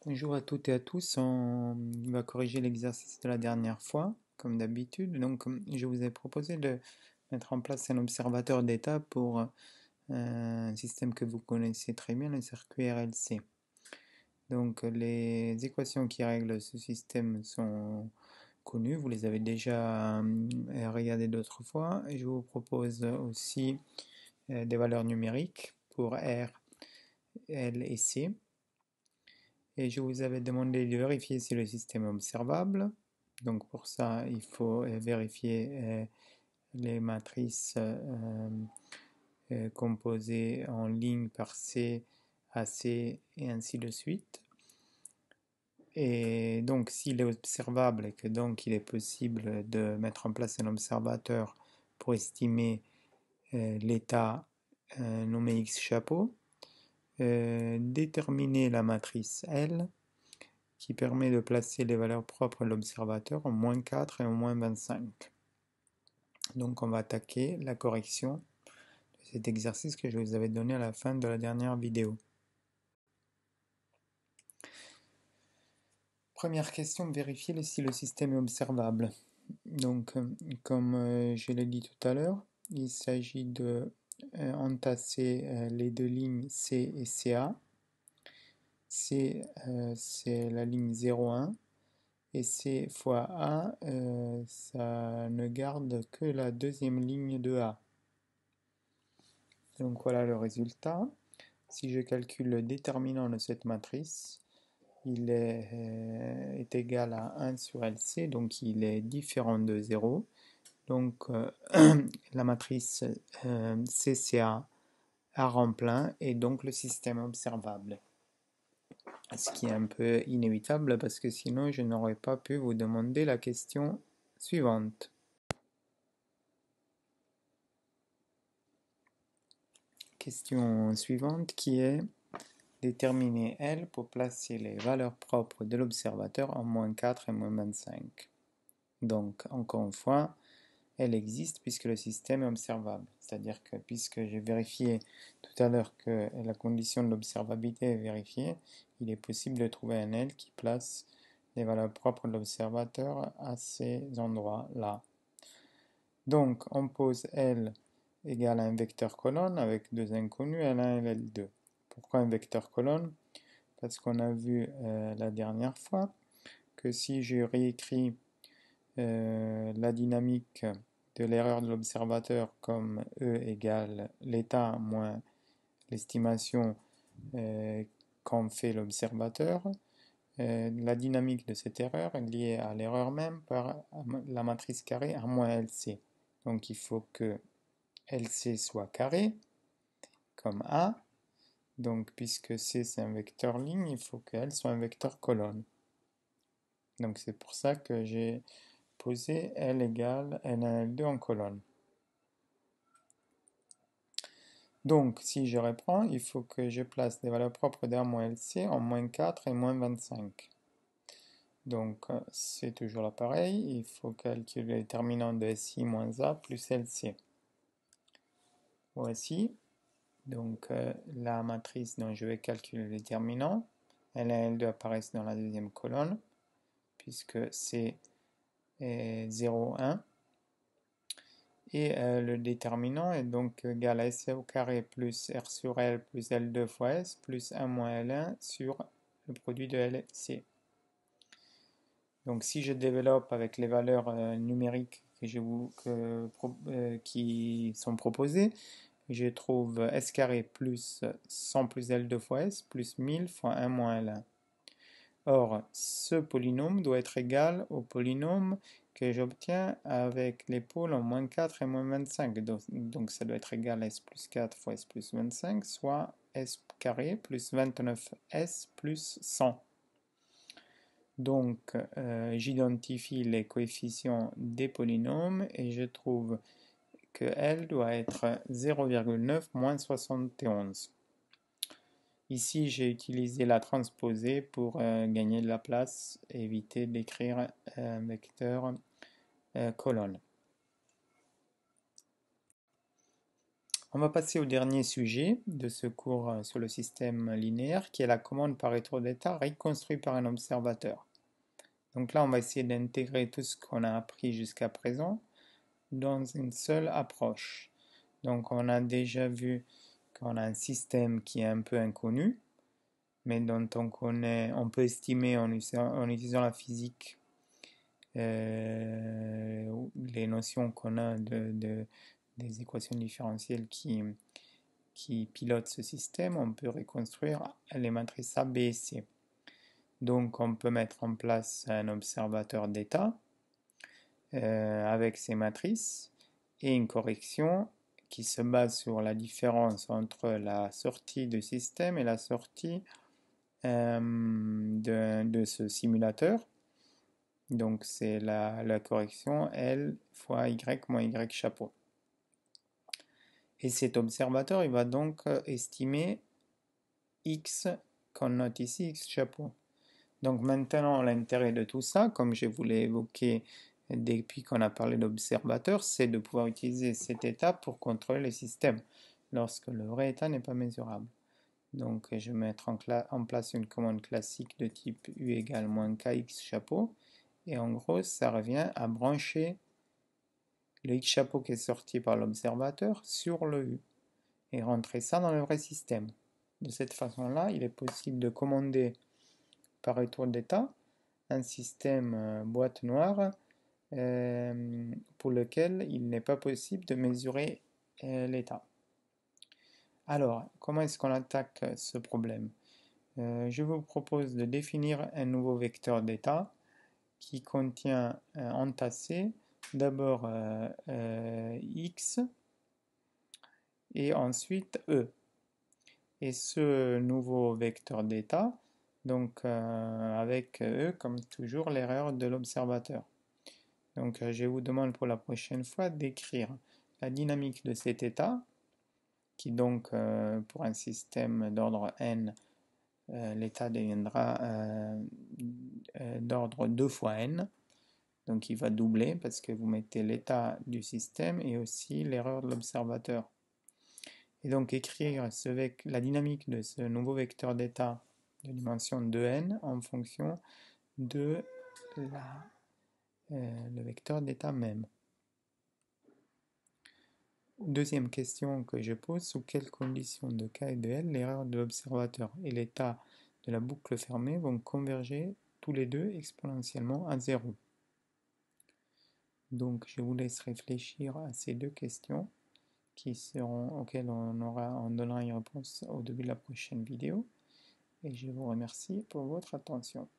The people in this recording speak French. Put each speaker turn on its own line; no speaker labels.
Bonjour à toutes et à tous, on va corriger l'exercice de la dernière fois, comme d'habitude. Donc, je vous ai proposé de mettre en place un observateur d'état pour un système que vous connaissez très bien, le circuit RLC. Donc, les équations qui règlent ce système sont connues, vous les avez déjà regardées d'autres fois. Je vous propose aussi des valeurs numériques pour R, L et C. Et je vous avais demandé de vérifier si le système est observable. Donc pour ça, il faut vérifier les matrices composées en ligne par C, AC et ainsi de suite. Et donc s'il est observable et que donc il est possible de mettre en place un observateur pour estimer l'état nommé X chapeau, déterminer la matrice L qui permet de placer les valeurs propres de l'observateur en -4 et en -25. Donc on va attaquer la correction de cet exercice que je vous avais donné à la fin de la dernière vidéo. Première question, vérifier si le système est observable. Donc comme je l'ai dit tout à l'heure, il s'agit de entasser les deux lignes C et CA. C, c'est la ligne 0,1. Et C fois A, ça ne garde que la deuxième ligne de A. Donc voilà le résultat. Si je calcule le déterminant de cette matrice, il est égal à 1 sur LC, donc il est différent de 0. Donc la matrice CCA a rang plein et donc le système observable. Ce qui est un peu inévitable parce que sinon je n'aurais pas pu vous demander la question suivante. Question suivante qui est déterminer L pour placer les valeurs propres de l'observateur en -4 et -25. Donc, encore une fois, elle existe puisque le système est observable. C'est-à-dire que puisque j'ai vérifié tout à l'heure que la condition de l'observabilité est vérifiée, il est possible de trouver un L qui place les valeurs propres de l'observateur à ces endroits-là. Donc, on pose L égale à un vecteur colonne avec deux inconnus, L1 et L2. Pourquoi un vecteur colonne? Parce qu'on a vu la dernière fois que si je réécris la dynamique de l'erreur de l'observateur comme E égale l'état moins l'estimation qu'en fait l'observateur, la dynamique de cette erreur est liée à l'erreur même par la matrice carrée à moins LC. Donc il faut que LC soit carré, comme A. Donc puisque C c'est un vecteur ligne, il faut que L soit un vecteur colonne. Donc c'est pour ça que j'ai posé L égale L1, L2 en colonne. Donc si je reprends, il faut que je place les valeurs propres d'R moins LC en -4 et -25. Donc c'est toujours là pareil, il faut calculer le déterminant de SI moins A plus LC. Voici. Donc la matrice dont je vais calculer le déterminant, L1 et L2 apparaissent dans la deuxième colonne, puisque c'est 0, 1. Et le déterminant est donc égal à S au carré plus R sur L plus L2 fois S plus 1 moins L1 sur le produit de L et C. Donc si je développe avec les valeurs numériques qui sont proposées, je trouve S carré plus 100 plus L2 fois S plus 1000 fois 1 moins L1. Or, ce polynôme doit être égal au polynôme que j'obtiens avec les pôles en -4 et -25. Donc ça doit être égal à S plus 4 fois S plus 25, soit S carré plus 29S plus 100. Donc j'identifie les coefficients des polynômes et je trouve que L doit être 0,9 moins 71. Ici, j'ai utilisé la transposée pour gagner de la place et éviter d'écrire un vecteur colonne. On va passer au dernier sujet de ce cours sur le système linéaire, qui est la commande par retour d'état reconstruit par un observateur. Donc là, on va essayer d'intégrer tout ce qu'on a appris jusqu'à présent dans une seule approche. Donc on a déjà vu qu'on a un système qui est un peu inconnu, mais dont on peut estimer en utilisant la physique les notions qu'on a des équations différentielles qui pilotent ce système. On peut reconstruire les matrices A, B et C. Donc on peut mettre en place un observateur d'état avec ces matrices et une correction qui se base sur la différence entre la sortie du système et la sortie de ce simulateur. Donc c'est la correction L fois Y moins Y chapeau. Et cet observateur, il va donc estimer X qu'on note ici, X chapeau. Donc maintenant, l'intérêt de tout ça, comme je vous l'ai évoqué depuis qu'on a parlé d'observateur, c'est de pouvoir utiliser cet état pour contrôler le système lorsque le vrai état n'est pas mesurable. Donc je vais mettre en place une commande classique de type U égale moins KX chapeau. Et en gros, ça revient à brancher le X chapeau qui est sorti par l'observateur sur le U et rentrer ça dans le vrai système. De cette façon-là, il est possible de commander par retour d'état un système boîte noire pour lequel il n'est pas possible de mesurer l'état. Alors, comment est-ce qu'on attaque ce problème? Je vous propose de définir un nouveau vecteur d'état qui contient entassé d'abord x et ensuite e. Et ce nouveau vecteur d'état, donc avec e comme toujours l'erreur de l'observateur. Donc je vous demande pour la prochaine fois d'écrire la dynamique de cet état, qui donc pour un système d'ordre n, l'état deviendra d'ordre 2 fois n. Donc il va doubler parce que vous mettez l'état du système et aussi l'erreur de l'observateur. Et donc écrire la dynamique de ce nouveau vecteur d'état de dimension 2n en fonction de le vecteur d'état même. Deuxième question que je pose, sous quelles conditions de K et de L l'erreur de l'observateur et l'état de la boucle fermée vont converger tous les deux exponentiellement à 0. Donc je vous laisse réfléchir à ces deux questions auxquelles on donnera une réponse au début de la prochaine vidéo. Et je vous remercie pour votre attention.